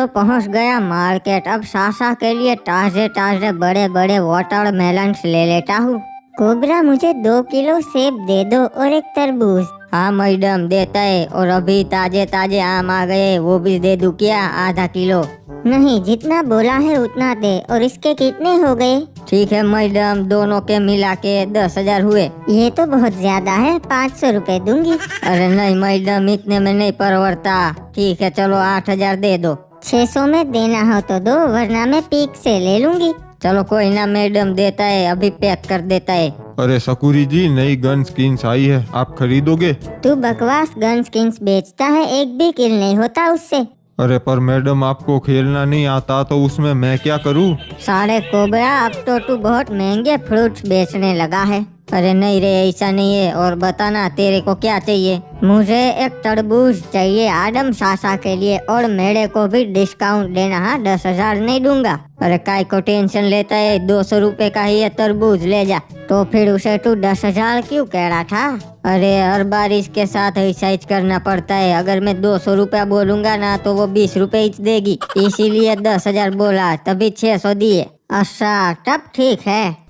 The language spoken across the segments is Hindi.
तो पहुंच गया मार्केट। अब सासा के लिए ताजे ताजे बड़े बड़े वाटरमेलन्स ले लेता हूँ। कोबरा, मुझे 2 किलो सेब दे दो और एक तरबूज। हाँ मैडम, देता है। और अभी ताजे ताजे आम आ गए, वो भी दे दूं क्या? आधा किलो। नहीं, जितना बोला है उतना दे। और इसके कितने हो गए? ठीक है मैडम, दोनों के मिला के 10,000 हुए। ये तो बहुत ज्यादा है, 500 रुपए दूंगी। अरे नहीं मैडम, इतने में नहीं परवड़ता। ठीक है चलो 8,000 दे दो। 600 में देना हो तो दो, वरना मैं पीक से ले लूंगी। चलो कोई ना मैडम, देता है, अभी पैक कर देता है। अरे सकूरी जी, नई गन स्किन्स आई है, आप खरीदोगे? तू बकवास गन स्किन्स बेचता है, एक भी किल नहीं होता उससे। अरे पर मैडम, आपको खेलना नहीं आता तो उसमें मैं क्या करूं? सारे कोबरा, अब तो तू बहुत महंगे फ्रूट्स बेचने लगा है। अरे नहीं रे, ऐसा नहीं है। और बताना तेरे को क्या चाहिए? मुझे एक तरबूज चाहिए आदम सासा के लिए, और मेरे को भी डिस्काउंट देना। हाँ, 10,000 नहीं दूंगा। अरे काय को टेंशन लेता है, 200 रुपए का ही ये तरबूज ले जा। तो फिर उसे तू 10,000 क्यों कह रहा था? अरे हर बार इसके साथ ऐसा ही करना पड़ता है। अगर मैं 200 रुपया बोलूंगा ना तो वो 20 रुपए ही देगी, इसीलिए 10,000 बोला, तभी 600 दिए। अच्छा तब ठीक है।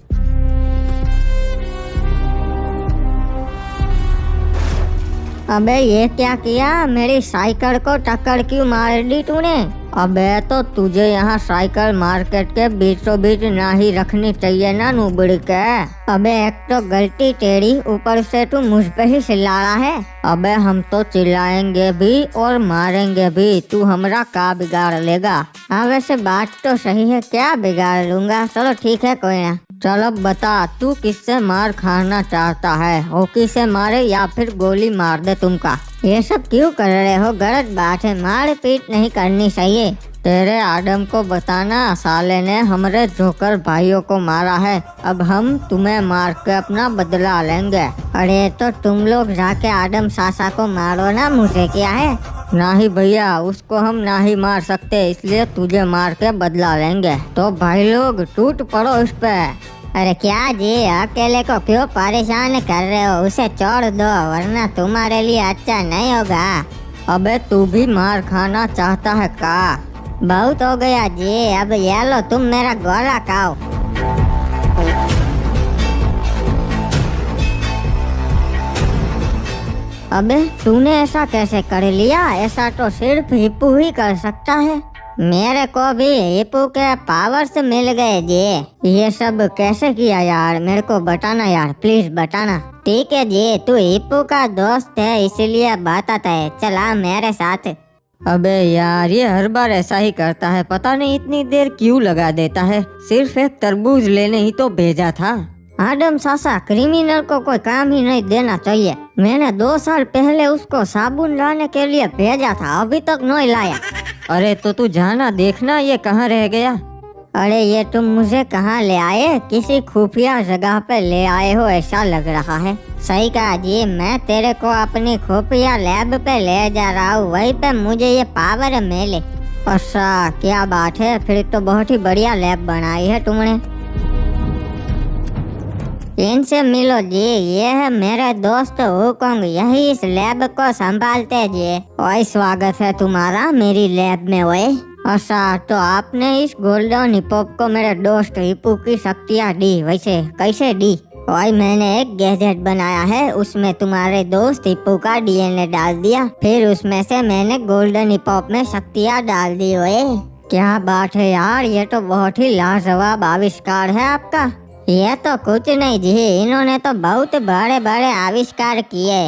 अबे ये क्या किया? मेरी साइकिल को टक्कर क्यों मार दी तूने? अबे तो तुझे यहाँ साइकिल मार्केट के बीचों बीच ना ही रखनी चाहिए ना नुबड़ी के। अबे एक तो गलती तेरी, ऊपर से तू मुझ पे ही चिल्ला रहा है। अबे हम तो चिल्लाएंगे भी और मारेंगे भी, तू हमरा का बिगाड़ लेगा? हाँ वैसे बात तो सही है, क्या बिगाड़ लूंगा। चलो ठीक है कोई ना। चलो बता, तू किससे मार खाना चाहता है? हॉकी से मारे या फिर गोली मार दे तुमका? ये सब क्यों कर रहे हो? गलत बात है, मार पीट नहीं करनी चाहिए। तेरे आदम को बताना, साले ने हमारे जोकर भाइयों को मारा है, अब हम तुम्हें मार के अपना बदला लेंगे। अरे तो तुम लोग जाके आदम सासा को मारो ना, मुझे क्या है? नहीं भैया, उसको हम ना ही मार सकते, इसलिए तुझे मार के बदला लेंगे। तो भाई लोग टूट पड़ो इस पे। अरे क्या जी, अकेले को क्यों परेशान कर रहे हो? उसे छोड़ दो, वरना तुम्हारे लिए अच्छा नहीं होगा। अबे तू भी मार खाना चाहता है का? बहुत हो गया जी, अब ये लो तुम मेरा गोला खाओ। अबे तूने ऐसा कैसे कर लिया? ऐसा तो सिर्फ हिप्पू ही कर सकता है। मेरे को भी हिप्पू के पावर्स मिल गए जी। ये सब कैसे किया यार? मेरे को बताना यार, प्लीज बताना। ठीक है जी, तू हिप्पू का दोस्त है इसलिए बताता है, चला मेरे साथ। अबे यार, ये हर बार ऐसा ही करता है, पता नहीं इतनी देर क्यों लगा देता है। सिर्फ एक तरबूज लेने ही तो भेजा था। आदम सासा, क्रिमिनल को कोई काम ही नहीं देना चाहिए। मैंने 2 साल पहले उसको साबुन लाने के लिए भेजा था, अभी तक नहीं लाया। अरे तो तू जाना देखना ये कहाँ रह गया। अरे ये तुम मुझे कहाँ ले आए? किसी खुफिया जगह पे ले आए हो ऐसा लग रहा है। सही कहा जी, मैं तेरे को अपनी खुफिया लैब पे ले जा रहा हूँ, वहीं पे मुझे ये पावर मिले। अच्छा क्या बात है, फिर तो बहुत ही बढ़िया लैब बनाई है तुमने। इनसे मिलो जी, ये है मेरे दोस्त हुकोंग, यही इस लैब को संभालते जी। और स्वागत है तुम्हारा मेरी लैब में। ओए अच्छा, तो आपने इस गोल्डन हिप्पो को मेरे दोस्त हिप्पू की शक्तियाँ दी, वैसे कैसे दी? और मैंने एक गैजेट बनाया है, उसमें तुम्हारे दोस्त हिप्पू का डीएनए डाल दिया, फिर उसमें से मैंने गोल्डन हिप्पो में शक्तियाँ डाल दी। ओए क्या बात है यार, ये तो बहुत ही लाजवाब आविष्कार है आपका। ये तो कुछ नहीं जी, इन्होंने तो बहुत बड़े बड़े आविष्कार किए।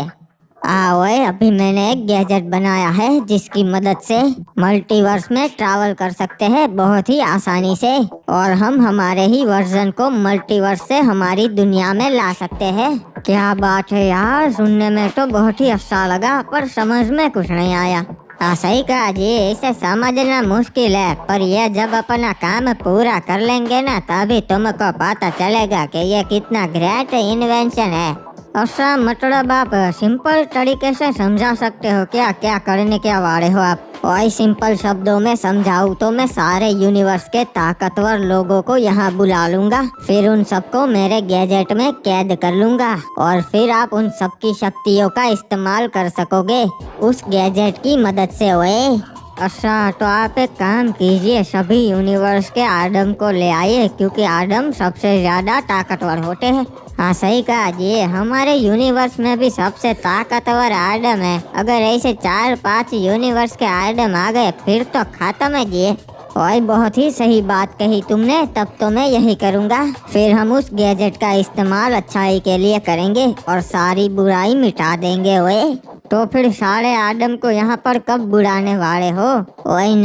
ओए अभी मैंने एक गैजेट बनाया है जिसकी मदद से मल्टीवर्स में ट्रैवल कर सकते हैं बहुत ही आसानी से, और हम हमारे ही वर्जन को मल्टीवर्स से हमारी दुनिया में ला सकते हैं। क्या बात है यार, सुनने में तो बहुत ही अच्छा लगा, पर समझ में कुछ नहीं आया। सही कहा जी, इसे समझना मुश्किल है, पर ये जब अपना काम पूरा कर लेंगे ना, तभी तुमको पता चलेगा कि ये कितना ग्रेट इन्वेंशन है। अच्छा मतलब आप सिंपल तरीके से समझा सकते हो क्या? क्या करने के वाले हो आप? और सिंपल शब्दों में समझाऊं तो मैं सारे यूनिवर्स के ताकतवर लोगों को यहाँ बुला लूंगा, फिर उन सबको मेरे गैजेट में कैद कर लूंगा, और फिर आप उन सबकी शक्तियों का इस्तेमाल कर सकोगे उस गैजेट की मदद से। ओए अच्छा, तो आप एक काम कीजिए, सभी यूनिवर्स के आदम को ले आइए, क्योंकि आदम सबसे ज्यादा ताकतवर होते हैं। हाँ सही कहा जी, हमारे यूनिवर्स में भी सबसे ताकतवर आदम है। अगर ऐसे 4-5 यूनिवर्स के आदम आ गए फिर तो खत्म है जी। और बहुत ही सही बात कही तुमने, तब तो मैं यही करूँगा। फिर हम उस गैजेट का इस्तेमाल अच्छाई के लिए करेंगे और सारी बुराई मिटा देंगे। ओए तो फिर सारे आदम को यहाँ पर कब बुलाने वाले हो? वही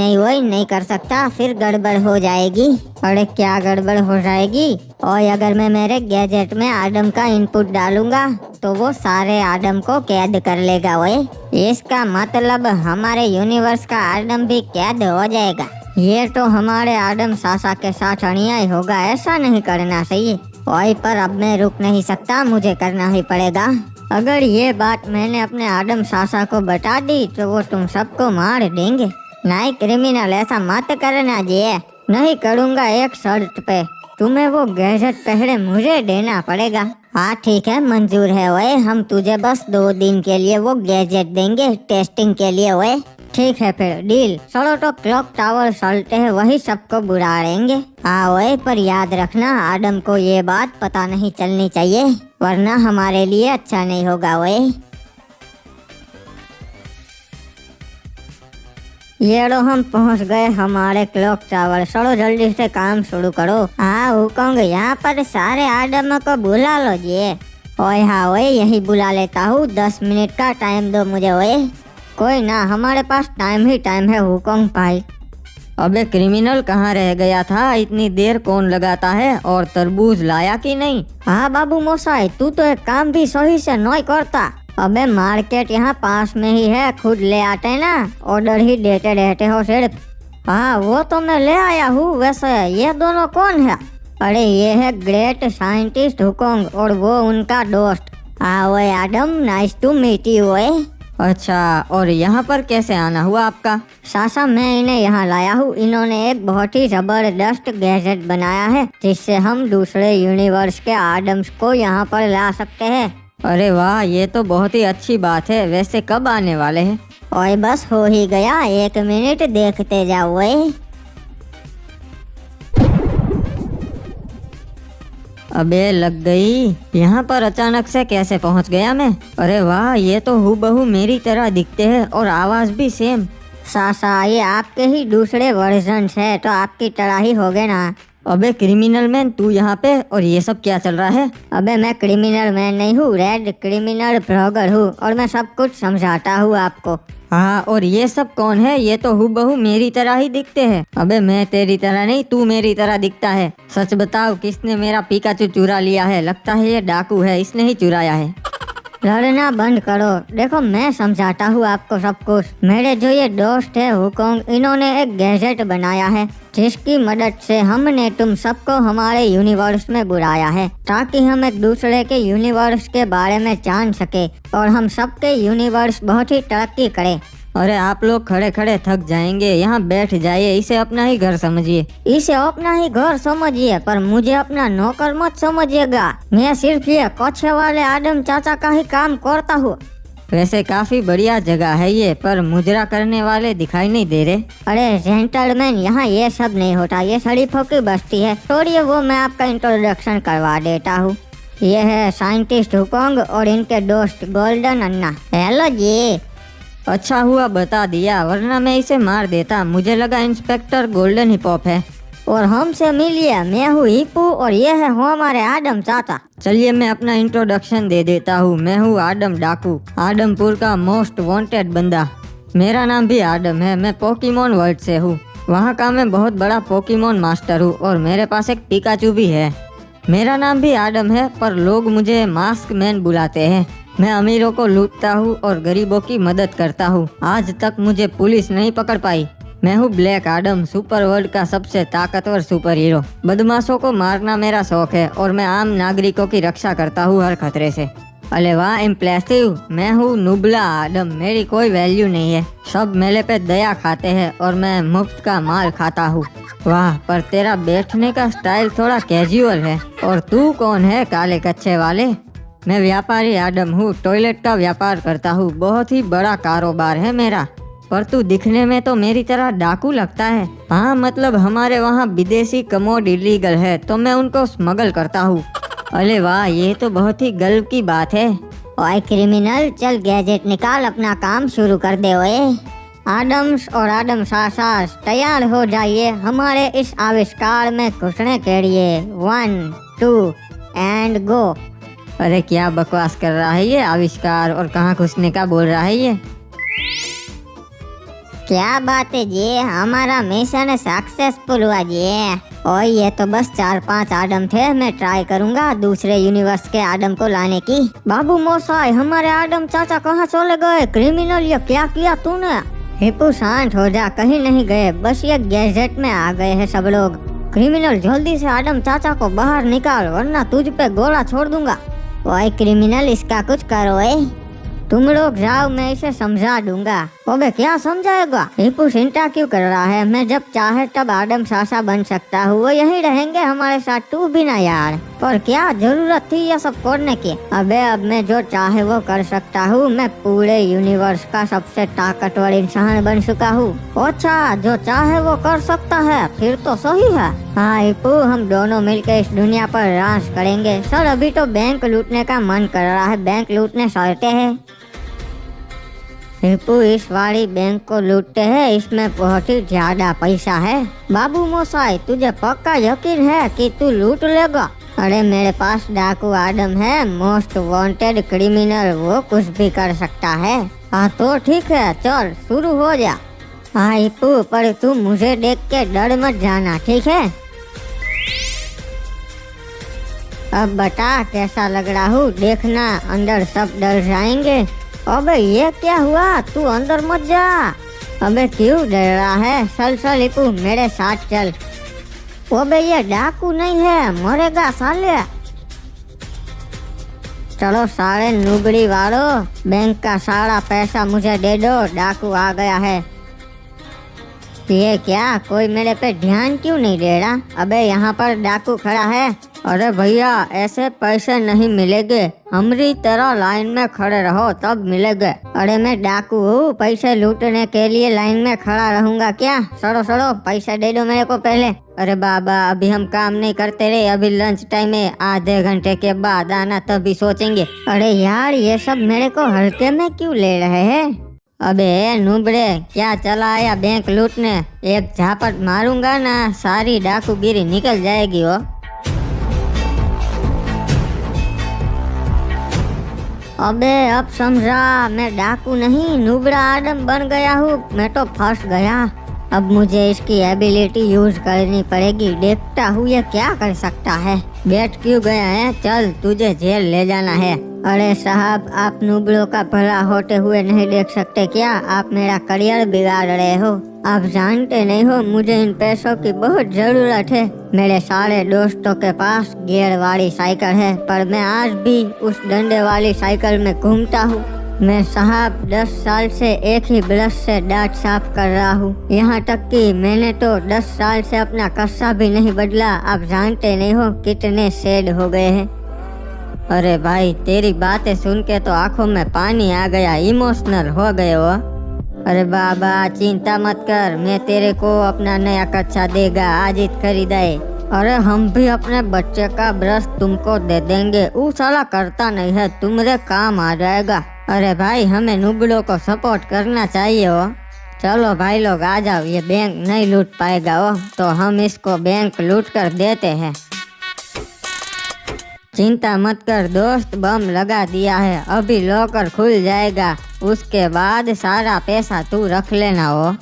नहीं कर सकता, फिर गड़बड़ हो जाएगी। अरे क्या गड़बड़ हो जाएगी? और अगर मैं मेरे गैजेट में आदम का इनपुट डालूंगा तो वो सारे आदम को कैद कर लेगा। ओए इसका मतलब हमारे यूनिवर्स का आदम भी कैद हो जाएगा। ये तो हमारे आदम सासा के साथ अन्याय होगा, ऐसा नहीं करना चाहिए। वही पर अब मैं रुक नहीं सकता, मुझे करना ही पड़ेगा। अगर ये बात मैंने अपने आदम सासा को बता दी तो वो तुम सबको मार देंगे। नहीं क्रिमिनल, ऐसा मत करना जी। नहीं करूँगा, एक शर्त पे। तुम्हें वो गैजेट पहले मुझे देना पड़ेगा। हाँ ठीक है, मंजूर है। ओए हम तुझे बस 2 दिन के लिए वो गैजेट देंगे टेस्टिंग के लिए। ओए ठीक है फिर डील। चलो तो क्लॉक टावर चलते हैं, वही सबको बुला लेंगे। हाँ ओए, पर याद रखना आदम को ये बात पता नहीं चलनी चाहिए, वरना हमारे लिए अच्छा नहीं होगा। ओए ये लो, हम पहुंच गए हमारे क्लॉक टावर। चलो जल्दी से काम शुरू करो। हाँ हुकोंग, यहाँ पर सारे आदमों को बुला लो जी। ओए हाँ ओए, यही बुला लेता हूँ, 10 मिनट का टाइम दो मुझे। ओए कोई ना, हमारे पास टाइम ही टाइम है हुकोंग भाई। अबे क्रिमिनल कहाँ रह गया था? इतनी देर कौन लगाता है? और तरबूज लाया कि नहीं? हाँ बाबू मोसाई, तू तो एक काम भी सही से नहीं करता। अबे मार्केट यहाँ पास में ही है, खुद ले आते ना, ऑर्डर ही देते रहते हो सिर्फ। हाँ वो तो मैं ले आया हूँ। वैसे ये दोनों कौन है? अरे ये है ग्रेट साइंटिस्ट हुकोंग और वो उनका दोस्त। हाँ ओए आदम, नाइस टू मीट यू। ओए अच्छा, और यहाँ पर कैसे आना हुआ आपका? सासा, मैं इन्हें यहाँ लाया हूँ। इन्होंने एक बहुत ही जबरदस्त गैजेट बनाया है जिससे हम दूसरे यूनिवर्स के आदम्स को यहाँ पर ला सकते हैं। अरे वाह, ये तो बहुत ही अच्छी बात है। वैसे कब आने वाले हैं? ओए बस हो ही गया, 1 मिनट देखते जाओ। ओए अबे लग गई। यहाँ पर अचानक से कैसे पहुँच गया मैं? अरे वाह, ये तो हूबहू मेरी तरह दिखते हैं और आवाज भी सेम। सासा, ये आपके ही दूसरे वर्जन है तो आपकी तरह ही हो गए ना। अबे क्रिमिनल मैन, तू यहाँ पे और ये सब क्या चल रहा है? अबे मैं क्रिमिनल मैन नहीं हूँ, रेड क्रिमिनल ब्लॉगर हूँ और मैं सब कुछ समझाता हूँ आपको। हाँ, और ये सब कौन है? ये तो हूबहू मेरी तरह ही दिखते हैं। अबे मैं तेरी तरह नहीं, तू मेरी तरह दिखता है। सच बताओ, किसने मेरा पिकाचू चुरा लिया है? लगता है ये डाकू है, इसने ही चुराया है। लड़ना बंद करो, देखो मैं समझाता हूँ आपको सब कुछ। मेरे जो ये दोस्त है हुकोंग, इन्होंने एक गैजेट बनाया है जिसकी मदद से हमने तुम सबको हमारे यूनिवर्स में बुलाया है ताकि हम एक दूसरे के यूनिवर्स के बारे में जान सके और हम सबके यूनिवर्स बहुत ही तरक्की करें। अरे आप लोग खड़े खड़े थक जाएंगे, यहाँ बैठ जाइए। इसे अपना ही घर समझिए। इसे अपना ही घर समझिए, पर मुझे अपना नौकर मत समझिएगा। मैं सिर्फ ये कच्छे वाले आदम चाचा का ही काम करता हूँ। वैसे काफी बढ़िया जगह है ये, पर मुजरा करने वाले दिखाई नहीं दे रहे। अरे जेंटलमैन, यहाँ ये सब नहीं होता, ये शरीफों की बस्ती है। छोड़िए वो, मैं आपका इंट्रोडक्शन करवा देता हूँ। ये है साइंटिस्ट हुकोंग और इनके दोस्त गोल्डन अन्ना। हेलो जी। अच्छा हुआ बता दिया, वरना मैं इसे मार देता। मुझे लगा इंस्पेक्टर गोल्डन हिप हॉप है। और हमसे मिलिए, मैं हूँ हिप्पू और ये है हमारे आदम चाचा। चलिए मैं अपना इंट्रोडक्शन दे देता हूँ। मैं हूँ आदम डाकू, आदमपुर का मोस्ट वांटेड बंदा। मेरा नाम भी आदम है। मैं पोकेमोन वर्ल्ड से हूँ, वहाँ का मैं बहुत बड़ा पोकेमोन मास्टर हूँ और मेरे पास एक पिकाचू भी है। मेरा नाम भी आदम है, पर लोग मुझे मास्क मैन बुलाते हैं। मैं अमीरों को लूटता हूँ और गरीबों की मदद करता हूँ। आज तक मुझे पुलिस नहीं पकड़ पाई। मैं हूँ ब्लैक आदम, सुपर वर्ल्ड का सबसे ताकतवर सुपर हीरो। बदमाशों को मारना मेरा शौक है और मैं आम नागरिकों की रक्षा करता हूँ हर खतरे से। अरे वाह इम्प्रेसिव। मैं हूँ नुबला आदम, मेरी कोई वैल्यू नहीं है। सब मेरे पे दया खाते हैं और मैं मुफ्त का माल खाता हूँ। वाह, पर तेरा बैठने का स्टाइल थोड़ा कैजुअल है। और तू कौन है काले कच्चे वाले? मैं व्यापारी आदम हूँ, टॉयलेट का व्यापार करता हूँ। बहुत ही बड़ा कारोबार है मेरा। पर तू दिखने में तो मेरी तरह डाकू लगता है। हाँ मतलब हमारे वहाँ विदेशी कमोड इलीगल है तो मैं उनको स्मगल करता हूँ। अरे वाह, ये तो बहुत ही गर्व की बात है। ओए क्रिमिनल, चल गैजेट निकाल, अपना काम शुरू कर दे। ओए आडम्स और आडम सासास तैयार हो जाइए हमारे इस आविष्कार में घुसने के लिए। 1 2 एंड गो। अरे क्या बकवास कर रहा है ये आविष्कार, और कहाँ घुसने का बोल रहा है ये। क्या बात है जी, हमारा मिशन सक्सेसफुल हुआ जी। और ये तो बस 4-5 आदम थे, मैं ट्राई करूंगा दूसरे यूनिवर्स के आदम को लाने की। बाबू मोसाई, हमारे आदम चाचा कहाँ चले गए? क्रिमिनल, ये क्या किया तूने? हिप्पू शांत हो जा, कहीं नहीं गए, बस ये गैजेट में आ गए हैं सब लोग। क्रिमिनल जल्दी से आदम चाचा को बाहर निकाल वरना तुझ पे गोला छोड़ दूंगा। ओए क्रिमिनल, इसका कुछ करो। तुम लोग जाओ, मैं इसे समझा दूंगा। अबे क्या समझाएगा? हिप्पू चिंता क्यों कर रहा है? मैं जब चाहे तब आदम सासा बन सकता हूँ, वो यहीं रहेंगे हमारे साथ, तू भी ना यार। और क्या जरूरत थी ये सब करने की? अबे अब मैं जो चाहे वो कर सकता हूँ, मैं पूरे यूनिवर्स का सबसे ताकतवर इंसान बन चुका हूँ। अच्छा, जो चाहे वो कर सकता है, फिर तो सही है। हाँ हिप्पू, हम दोनों मिलकर इस दुनिया पर राज करेंगे। सर अभी तो बैंक लूटने का मन कर रहा है, बैंक लूटने चलते हैं। हिप्पू, इस वाली बैंक को लूटते हैं, इसमें बहुत ही ज्यादा पैसा है। बाबू मोसाई, तुझे पक्का यकीन है कि तू लूट लेगा? अरे मेरे पास डाकू आदम है, मोस्ट वांटेड क्रिमिनल, वो कुछ भी कर सकता है। हाँ तो ठीक है, चल शुरू हो जा। हाँ हिप्पू, पर तू मुझे देख के डर मत जाना, ठीक है? अब बता कैसा लग रहा हूँ, देखना अंदर सब डर जाएंगे। अबे ये क्या हुआ? तू अंदर मत जा। अबे क्यों डर रहा है? चल चल हिप्पू, मेरे साथ चल। अबे ये डाकू नहीं है, मरेगा साले। चलो सारे नुबड़ी वालों, बैंक का सारा पैसा मुझे दे दो, डाकू आ गया है। ये क्या, कोई मेरे पे ध्यान क्यों नहीं दे रहा? अबे यहाँ पर डाकू खड़ा है। अरे भैया, ऐसे पैसे नहीं मिलेंगे, हमारी तरह लाइन में खड़े रहो तब मिलेंगे। अरे मैं डाकू हूँ, पैसे लूटने के लिए लाइन में खड़ा रहूंगा क्या? सड़ो सड़ो, पैसे दे दो मेरे को पहले। अरे बाबा, अभी हम काम नहीं करते रहे, अभी लंच टाइम है, आधे घंटे के बाद आना तभी सोचेंगे। अरे यार, ये सब मेरे को हल्के में क्यों ले रहे हैं? अबे नुबड़े, क्या चला आया बैंक लूटने? एक झापट मारूंगा ना, सारी डाकूगिरी निकल जाएगी हो। अबे अब समझा, मैं डाकू नहीं नुबड़ा आदम बन गया हूँ, मैं तो फंस गया। अब मुझे इसकी एबिलिटी यूज करनी पड़ेगी, देखता हूँ ये क्या कर सकता है। बैठ क्यों गया है? चल तुझे जेल ले जाना है। अरे साहब, आप नुबड़ों का भला होते हुए नहीं देख सकते क्या? आप मेरा करियर बिगाड़ रहे हो। आप जानते नहीं हो मुझे इन पैसों की बहुत जरूरत है। मेरे सारे दोस्तों के पास गियर वाली साइकिल है, पर मैं आज भी उस डंडे वाली साइकिल में घूमता हूँ। मैं साहब 10 साल से एक ही ब्रश से दांत साफ कर रहा हूँ, यहाँ तक कि मैंने तो 10 साल से अपना कस्सा भी नहीं बदला। आप जानते नहीं हो कितने शेड हो गए हैं। अरे भाई, तेरी बातें सुन के तो आंखों में पानी आ गया, इमोशनल हो गए हो। अरे बाबा चिंता मत कर, मैं तेरे को अपना नया कच्चा देगा, आज ही खरीदाए। अरे हम भी अपने बच्चे का ब्रश तुमको दे देंगे, वो साला करता नहीं है, तुम्हारे काम आ जाएगा। अरे भाई, हमें नुबड़ों को सपोर्ट करना चाहिए हो। चलो भाई लोग आ जाओ, ये बैंक नहीं लूट पाएगा हो, तो हम इसको बैंक लूट कर देते हैं। चिंता मत कर दोस्त, बम लगा दिया है, अभी लॉकर खुल जाएगा, उसके बाद सारा पैसा तू रख लेना हो।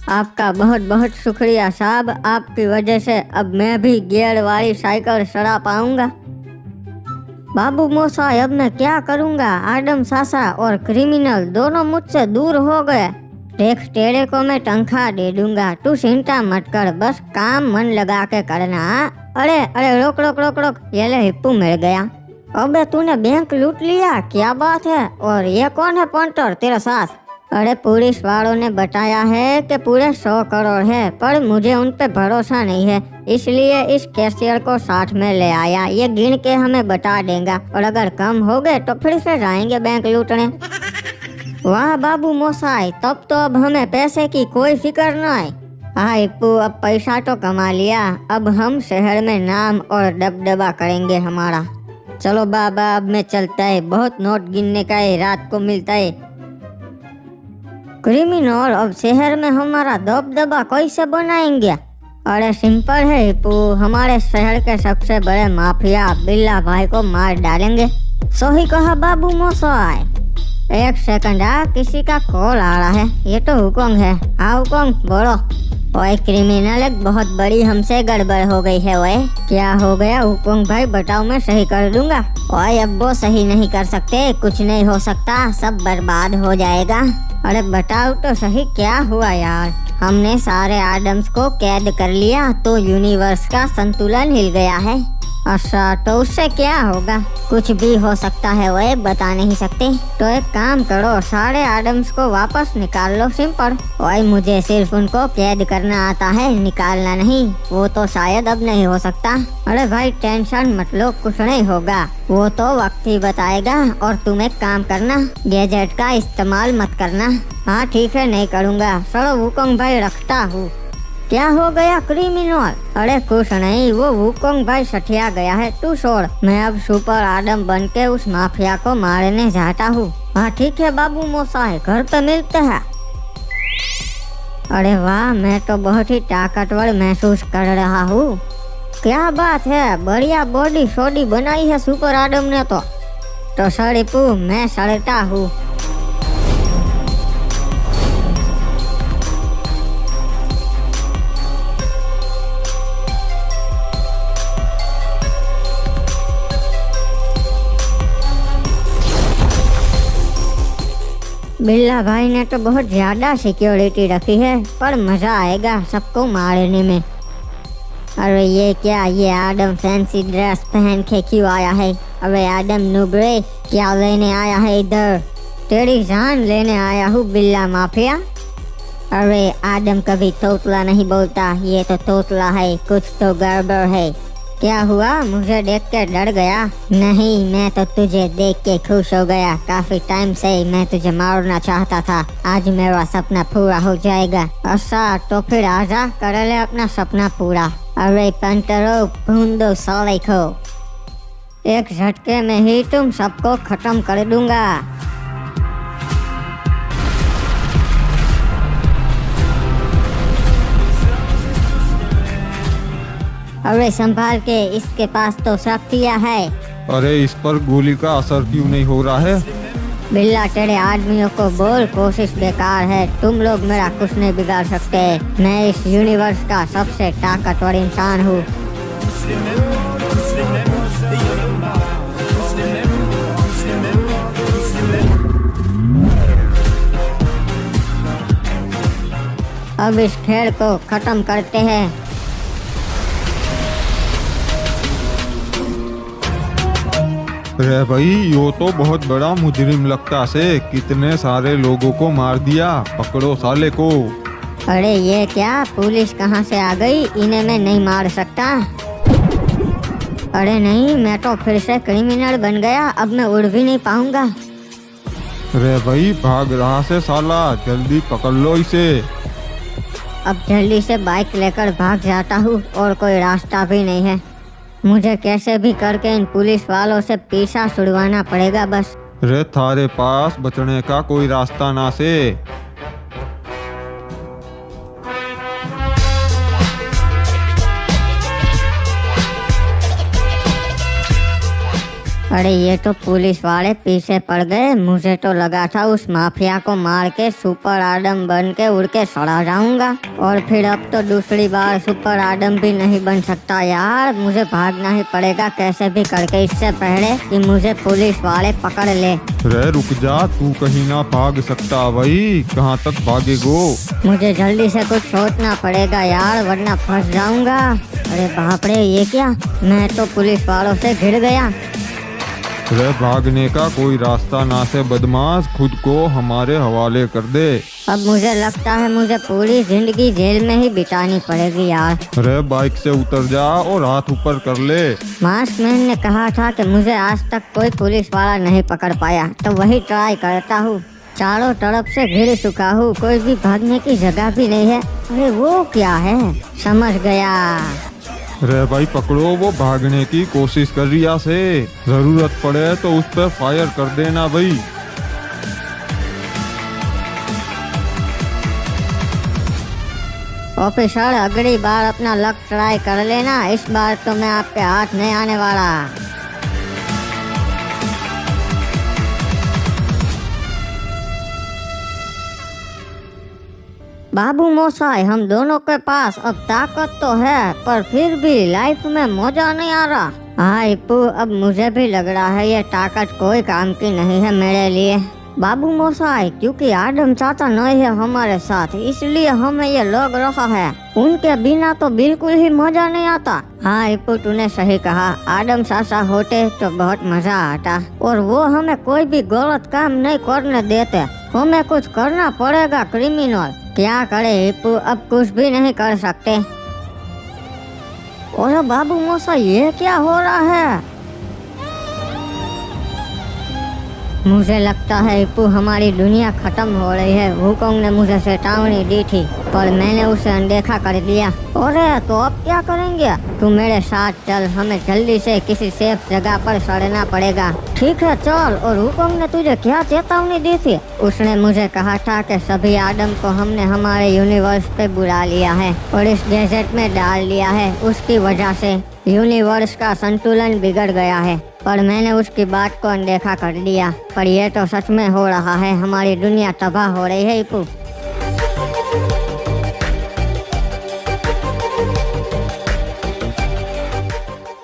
आपका बहुत बहुत शुक्रिया साहब, आपकी वजह से अब मैं भी गियर वाली साइकिल चला पाऊंगा। बाबू मोसाई, अब मैं क्या करूंगा? आदम सासा और क्रिमिनल दोनों मुझसे दूर हो गए। देख, तेरे को मैं तनख्वाह दे दूंगा, तू चिंता मत कर, बस काम मन लगा के करना। अरे अरे रोक रोक रोक रोक, ये ले हिप्पू मिल गया। अबे तूने बैंक लूट लिया, क्या बात है? और ये कौन है पंटर तेरे साथ? अरे पुलिस वालों ने बताया है कि पूरे 100 करोड़ है, पर मुझे उन पे भरोसा नहीं है, इसलिए इस कैशियर को साथ में ले आया। ये गिन के हमें बता देगा और अगर कम हो गए तो फिर से जाएंगे बैंक लूटने। वाह बाबू मोसाई, तब तो अब हमें पैसे की कोई फिक्र न है। हाँ इप्पू, अब पैसा तो कमा लिया, अब हम शहर में नाम और दबदबा करेंगे हमारा। चलो बाबा, अब मैं चलता है, बहुत नोट गिनने का है, रात को मिलता है। क्रिमिनल अब शहर में हमारा दबदबा कैसे बनाएंगे? अरे सिंपल है हिप्पू, हमारे शहर के सबसे बड़े माफिया बिल्ला भाई को मार डालेंगे। सही कहा बाबू मोसाई। एक सेकंड, किसी का कॉल आ रहा है। ये तो हुकोंग है। हाँ हुकोंग, बोलो। ओए क्रिमिनल, एक बहुत बड़ी हमसे गड़बड़ हो गई है। ओए क्या हो गया हुकोंग भाई? बताओ, मैं सही कर दूंगा। ओए अब वो सही नहीं कर सकते, कुछ नहीं हो सकता, सब बर्बाद हो जाएगा। अरे बताओ तो सही, क्या हुआ यार? हमने सारे आदम्स को कैद कर लिया तो यूनिवर्स का संतुलन हिल गया है। अच्छा, तो उससे क्या होगा? कुछ भी हो सकता है, वो बता नहीं सकते। तो एक काम करो, सारे आदम्स को वापस निकाल लो, सिंपल। ओए मुझे सिर्फ उनको कैद करना आता है, निकालना नहीं। वो तो शायद अब नहीं हो सकता। अरे भाई टेंशन मत लो, कुछ नहीं होगा, वो तो वक्त ही बताएगा। और तुम एक काम करना, गैजेट का इस्तेमाल मत करना। हाँ ठीक है, नहीं करूँगा। चलो वुकोंग भाई, रखता हूँ। क्या हो गया क्रिमिनल? अरे कुछ नहीं, वो वुकोंग भाई सठिया गया है, तू छोड़। मैं अब सुपर आदम बन के उस माफिया को मारने जाता हूँ। हाँ ठीक है बाबू मोसाई, घर पे मिलते हैं। अरे वाह, मैं तो बहुत ही ताकतवर महसूस कर रहा हूँ। क्या बात है, बढ़िया बॉडी शॉडी बनाई है सुपर आदम ने तो सड़ीपू, मैं सड़ता हूँ। बिल्ला भाई ने तो बहुत ज्यादा सिक्योरिटी रखी है, पर मजा आएगा सबको मारने में। अरे ये क्या, ये आदम फैंसी ड्रेस पहन के क्यों आया है? अबे आदम नुबरे, क्या लेने आया है इधर? तेरी जान लेने आया हूँ बिल्ला माफिया। अरे आदम कभी तोतला नहीं बोलता, ये तो तोतला है, कुछ तो गड़बड़ है। क्या हुआ, मुझे देख के डर गया? नहीं, मैं तो तुझे देख के खुश हो गया। काफी टाइम से मैं तुझे मारना चाहता था, आज मेरा सपना पूरा हो जाएगा। अच्छा तो फिर आजा, कर ले अपना सपना पूरा। अरे पंटरो, भूंदो साले को, एक झटके में ही तुम सबको खत्म कर दूंगा। अरे संभाल के, इसके पास तो शक्तियाँ है। अरे इस पर गोली का असर क्यों नहीं हो रहा है? बिल्ला तेरे आदमियों को बोल, कोशिश बेकार है, तुम लोग मेरा कुछ नहीं बिगाड़ सकते। मैं इस यूनिवर्स का सबसे ताकतवर इंसान हूँ। अब इस खेल को खत्म करते हैं। रे भाई, यो तो बहुत बड़ा मुजरिम लगता से, कितने सारे लोगों को मार दिया, पकड़ो साले को। अरे ये क्या, पुलिस कहाँ से आ गई? इन्हें मैं नहीं मार सकता। अरे नहीं, मैं तो फिर से क्रिमिनल बन गया, अब मैं उड़ भी नहीं पाऊंगा। रे भाई, भाग रहा से साला, जल्दी पकड़ लो इसे। अब जल्दी से बाइक लेकर भाग जाता हूँ, और कोई रास्ता भी नहीं है। मुझे कैसे भी करके इन पुलिस वालों से पीछा छुड़वाना पड़ेगा बस। रे थारे पास बचने का कोई रास्ता ना से। अरे ये तो पुलिस वाले पीछे पड़ गए। मुझे तो लगा था उस माफिया को मार के सुपर आदम बन के उड़ के सड़ा जाऊंगा, और फिर अब तो दूसरी बार सुपर आदम भी नहीं बन सकता यार। मुझे भागना ही पड़ेगा कैसे भी करके, इससे पहले कि मुझे पुलिस वाले पकड़ ले। रे रुक जा, तू कहीं ना भाग सकता भाई, कहाँ तक भागेगो? मुझे जल्दी से कुछ सोचना पड़ेगा यार, वरना फंस जाऊंगा। अरे बाप रे, ये क्या, मैं तो पुलिस वालों से घिर गया। रे भागने का कोई रास्ता ना से बदमाश, खुद को हमारे हवाले कर दे। अब मुझे लगता है मुझे पूरी जिंदगी जेल में ही बितानी पड़ेगी यार। रे बाइक से उतर जा और हाथ ऊपर कर ले। मास्कमैन ने कहा था कि मुझे आज तक कोई पुलिस वाला नहीं पकड़ पाया, तो वही ट्राई करता हूँ। चारों तरफ से घिर चुका हूँ, कोई भी भागने की जगह भी नहीं है। अरे वो क्या है, समझ गया। रे भाई पकड़ो, वो भागने की कोशिश कर रिया से। जरूरत पड़े तो उस पर फायर कर देना भाई। ऑफिसर, अगली बार अपना लक ट्राई कर लेना, इस बार तो मैं आपके हाथ नहीं आने वाला। बाबू मोसाई, हम दोनों के पास अब ताकत तो है, पर फिर भी लाइफ में मजा नहीं आ रहा। हाँ इप्पू, अब मुझे भी लग रहा है ये ताकत कोई काम की नहीं है मेरे लिए। बाबू मोसाई, क्योंकि आदम चाचा नहीं है हमारे साथ, इसलिए हमें ये लग रहा है। उनके बिना तो बिल्कुल ही मजा नहीं आता। हाँ इप्पू, तूने सही कहा, आदम चाचा होते तो बहुत मजा आता, और वो हमें कोई भी गलत काम नहीं करने देते। हमें कुछ करना पड़ेगा क्रिमिनल। क्या करे इप्पू, अब कुछ भी नहीं कर सकते। और बाबू मोसाई, ये क्या हो रहा है? मुझे लगता है इप्पू, हमारी दुनिया खत्म हो रही है। वुकोंग ने मुझे चेतावनी दी थी, पर मैंने उसे अनदेखा कर दिया। अरे तो अब क्या करेंगे? तू मेरे साथ चल, हमें जल्दी से किसी सेफ जगह पर सड़ना पड़ेगा। ठीक है चल। और वुकोंग ने तुझे क्या चेतावनी दी थी? उसने मुझे कहा था कि सभी आदम को हमने हमारे यूनिवर्स पे बुला लिया है और इस डेजर्ट में डाल दिया है। उसकी वजह से यूनिवर्स का संतुलन बिगड़ गया है, पर मैंने उसकी बात को अनदेखा कर दिया। पर यह तो सच में हो रहा है, हमारी दुनिया तबाह हो रही है इप्पू।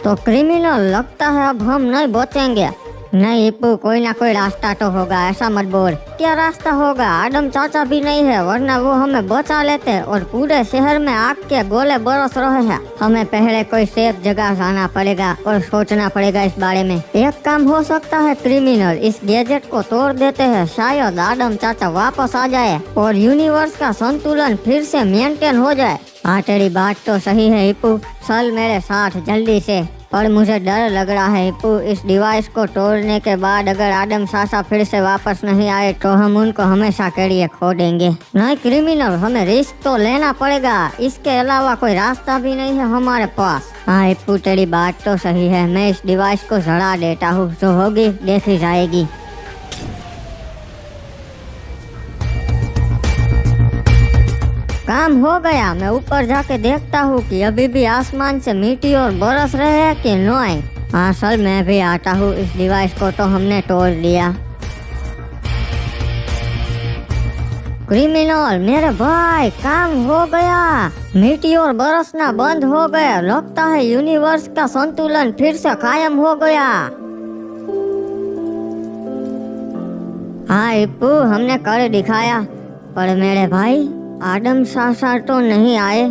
तो क्रिमिनल, लगता है अब हम नहीं बचेंगे। नहीं इप्पू, कोई ना कोई रास्ता तो होगा, ऐसा मत बोल। क्या रास्ता होगा? आदम चाचा भी नहीं है, वरना वो हमें बचा लेते। और पूरे शहर में आग के गोले बरस रहे हैं। हमें पहले कोई सेफ जगह जाना पड़ेगा और सोचना पड़ेगा इस बारे में। एक काम हो सकता है क्रिमिनल, इस गैजेट को तोड़ देते हैं, शायद आदम चाचा वापस आ जाए और यूनिवर्स का संतुलन फिर से मेंटेन हो जाए। हाँ तेरी बात तो सही है इप्पू, चल मेरे साथ जल्दी से। पर मुझे डर लग रहा है इप्पू, इस डिवाइस को तोड़ने के बाद अगर आदम चाचा फिर से वापस नहीं आए तो हम उनको हमेशा के लिए खो देंगे। नहीं क्रिमिनल, हमें रिस्क तो लेना पड़ेगा, इसके अलावा कोई रास्ता भी नहीं है हमारे पास। हाँ इप्पू, तेरी बात तो सही है, मैं इस डिवाइस को जला देता हूँ, जो होगी देखी जाएगी। काम हो गया। मैं ऊपर जाके देखता हूँ कि अभी भी आसमान से मीटियोर बरस रहे हैं कि नहीं। हाँ सर, मैं भी आता हूँ। इस डिवाइस को तो हमने तोड़ दिया। क्रिमिनल, मेरे भाई, काम हो गया। मीटियोर बरसना बंद हो गया। लगता है यूनिवर्स का संतुलन फिर से कायम हो गया। हाँ इप्पू, हमने कर दिखाया। पर मेरे भाई, आदम चाचा तो नहीं आए।